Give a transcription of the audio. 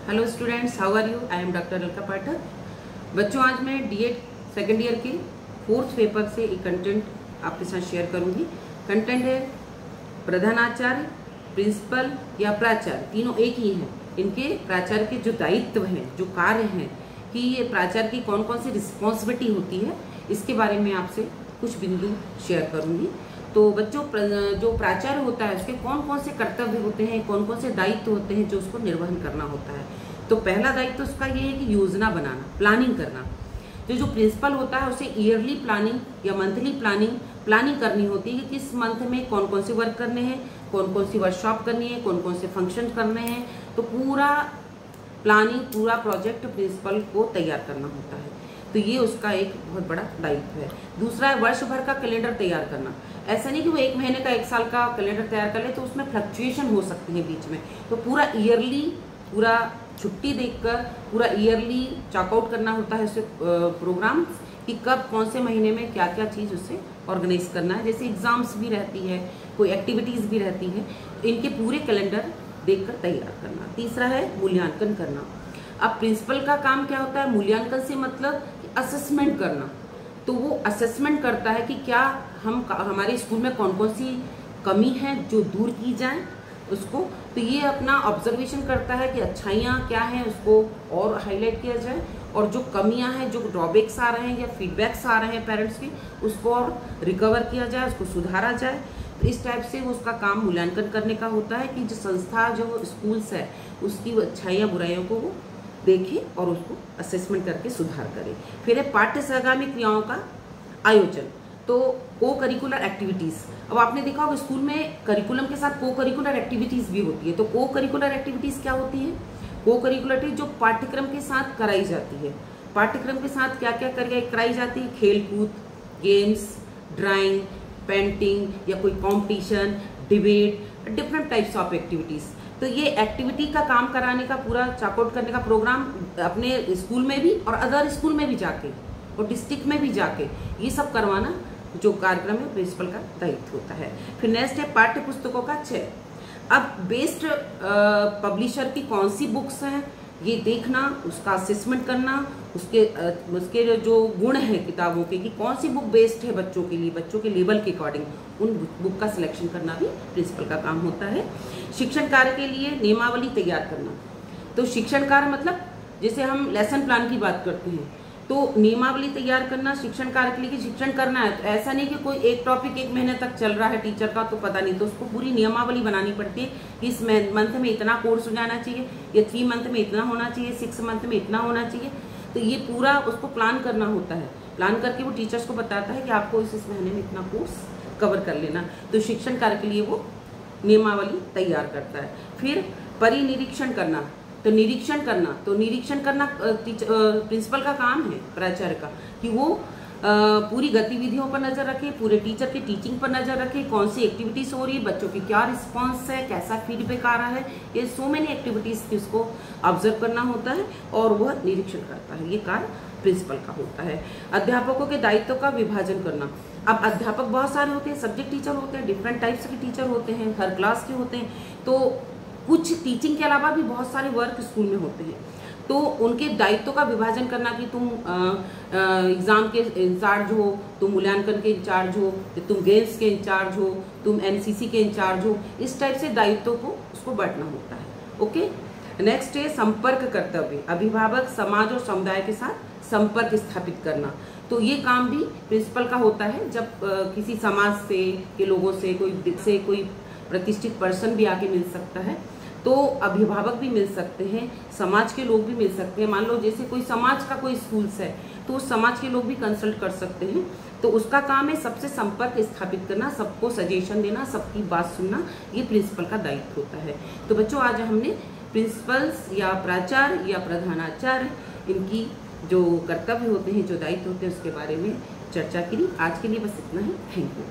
Hello students, how are you? I am doctor Alka Pathak. बच्चों, आज मैं डीएड सेकेंड ईयर के 4th पेपर से एक कंटेंट आपके साथ शेयर करूंगी। कंटेंट है प्रधानाचार्य, प्रिंसिपल या प्राचार्य, तीनों एक ही हैं। इनके प्राचार्य के जो दायित्व हैं, जो कार्य हैं, कि ये प्राचार्य की कौन कौन सी रिस्पॉन्सिबिलिटी होती है, इसके बारे में आपसे कुछ बिंदु शेयर करूंगी। तो बच्चों, जो प्राचार्य होता है उसके कौन कौन से कर्तव्य होते हैं, कौन कौन से दायित्व होते हैं जो उसको निर्वहन करना होता है। तो पहला दायित्व उसका ये है कि योजना बनाना, प्लानिंग करना। जो प्रिंसिपल होता है उसे ईयरली प्लानिंग या मंथली प्लानिंग करनी होती है कि किस मंथ में कौन कौन से वर्क करने हैं, कौन कौन सी वर्कशॉप करनी है, कौन कौन से फंक्शन करने हैं। तो पूरा प्लानिंग, पूरा प्रोजेक्ट प्रिंसिपल को तैयार करना होता है। तो ये उसका एक बहुत बड़ा दायित्व है। दूसरा है वर्ष भर का कैलेंडर तैयार करना। ऐसा नहीं कि वो 1 महीने का 1 साल का कैलेंडर तैयार कर ले, तो उसमें फ्लक्चुएशन हो सकती है बीच में। तो पूरा ईयरली, पूरा छुट्टी देखकर पूरा ईयरली चॉकआउट करना होता है उससे प्रोग्राम, कि कब कौन से महीने में क्या क्या चीज़ उससे ऑर्गेनाइज करना है। जैसे एग्जाम्स भी रहती है, कोई एक्टिविटीज़ भी रहती है, इनके पूरे कैलेंडर देखकर तैयार करना। तीसरा है मूल्यांकन करना। अब प्रिंसिपल का काम क्या होता है? मूल्यांकन से मतलब असेसमेंट करना। तो वो असेसमेंट करता है कि क्या हमारे स्कूल में कौन कौन सी कमी है जो दूर की जाए उसको। तो ये अपना ऑब्जर्वेशन करता है कि अच्छाइयाँ क्या हैं उसको और हाईलाइट किया जाए, और जो कमियां हैं, जो ड्रॉबैक्स आ रहे हैं या फीडबैक्स आ रहे हैं पेरेंट्स के, उसको और रिकवर किया जाए, उसको सुधारा जाए। तो इस टाइप से वो उसका काम मूल्यांकन करने का होता है कि जो संस्था, जो स्कूल्स है, उसकी अच्छाइयाँ बुराइयों को वो देखे और उसको असेसमेंट करके सुधार करे। फिर है पाठ्य सहगामी क्रियाओं का आयोजन। तो को करिकुलर एक्टिविटीज़। अब आपने देखा होगा स्कूल में करिकुलम के साथ को करिकुलर एक्टिविटीज़ भी होती है। तो को करिकुलर एक्टिविटीज़ क्या होती है? को करिकुलर जो पाठ्यक्रम के साथ कराई जाती है। पाठ्यक्रम के साथ क्या क्या कराई जाती है? खेल कूद, गेम्स, ड्राइंग, पेंटिंग या कोई competition, debate, different types of activities. तो ये एक्टिविटी का काम कराने का, पूरा चॉकआउट करने का प्रोग्राम अपने स्कूल में भी और अदर स्कूल में भी जाके और डिस्ट्रिक्ट में भी जाके ये सब करवाना जो कार्यक्रम है प्रिंसिपल का दायित्व होता है। फिर नेक्स्ट है पाठ्य पुस्तकों का चयन। अब बेस्ट पब्लिशर की कौन सी बुक्स हैं ये देखना, उसका असेसमेंट करना, उसके जो गुण हैं किताबों के, कि कौन सी बुक बेस्ट है बच्चों के लिए, बच्चों के लेवल के अकॉर्डिंग उन बुक का सिलेक्शन करना भी प्रिंसिपल का काम होता है। शिक्षण कार्य के लिए नियमावली तैयार करना। तो शिक्षण कार्य मतलब जैसे हम लेसन प्लान की बात करते हैं, तो नियमावली तैयार करना शिक्षण कार्य के लिए, कि शिक्षण करना है। तो ऐसा नहीं कि कोई एक टॉपिक 1 महीने तक चल रहा है टीचर का तो पता नहीं, तो उसको पूरी नियमावली बनानी पड़ती है कि इस मंथ में इतना कोर्स हो जाना चाहिए, या 3 मंथ में इतना होना चाहिए, 6 मंथ में इतना होना चाहिए। तो ये पूरा उसको प्लान करना होता है। प्लान करके वो टीचर्स को बताता है कि आपको इस महीने में इतना कोर्स कवर कर लेना। तो शिक्षण कार्य के लिए वो नियमावली तैयार करता है। फिर परिनिरीक्षण करना। तो निरीक्षण करना प्रिंसिपल का काम है, प्राचार्य का, कि वो पूरी गतिविधियों पर नजर रखे, पूरे टीचर की टीचिंग पर नजर रखे, कौन सी एक्टिविटीज हो रही है, बच्चों की क्या रिस्पांस है, कैसा फीडबैक आ रहा है। ये सो मेनी एक्टिविटीज उसको ऑब्जर्व करना होता है और वह निरीक्षण करता है। ये कार्य प्रिंसिपल का होता है। अध्यापकों के दायित्व का विभाजन करना। अब अध्यापक बहुत सारे होते हैं, सब्जेक्ट टीचर होते हैं, डिफरेंट टाइप्स के टीचर होते हैं, हर क्लास के होते हैं। तो कुछ टीचिंग के अलावा भी बहुत सारे वर्क स्कूल में होते हैं। तो उनके दायित्वों का विभाजन करना कि तुम एग्जाम के इंचार्ज हो, तुम मूल्यांकन के इंचार्ज हो, तुम गेम्स के इंचार्ज हो, तुम एनसीसी के इंचार्ज हो। इस टाइप से दायित्वों को उसको बांटना होता है। ओके, नेक्स्ट है संपर्क कर्तव्य। अभिभावक, समाज और समुदाय के साथ संपर्क स्थापित करना। तो ये काम भी प्रिंसिपल का होता है। जब किसी समाज से के लोगों से कोई प्रतिष्ठित पर्सन भी आके मिल सकता है, तो अभिभावक भी मिल सकते हैं, समाज के लोग भी मिल सकते हैं। मान लो जैसे कोई समाज का कोई स्कूल्स है, तो उस समाज के लोग भी कंसल्ट कर सकते हैं। तो उसका काम है सबसे संपर्क स्थापित करना, सबको सजेशन देना, सबकी बात सुनना। ये प्रिंसिपल का दायित्व होता है। तो बच्चों, आज हमने प्रिंसिपल्स या प्राचार्य या प्रधानाचार्य, इनकी जो कर्तव्य होते हैं, जो दायित्व होते हैं, उसके बारे में चर्चा की। आज के लिए बस इतना ही। Thank you.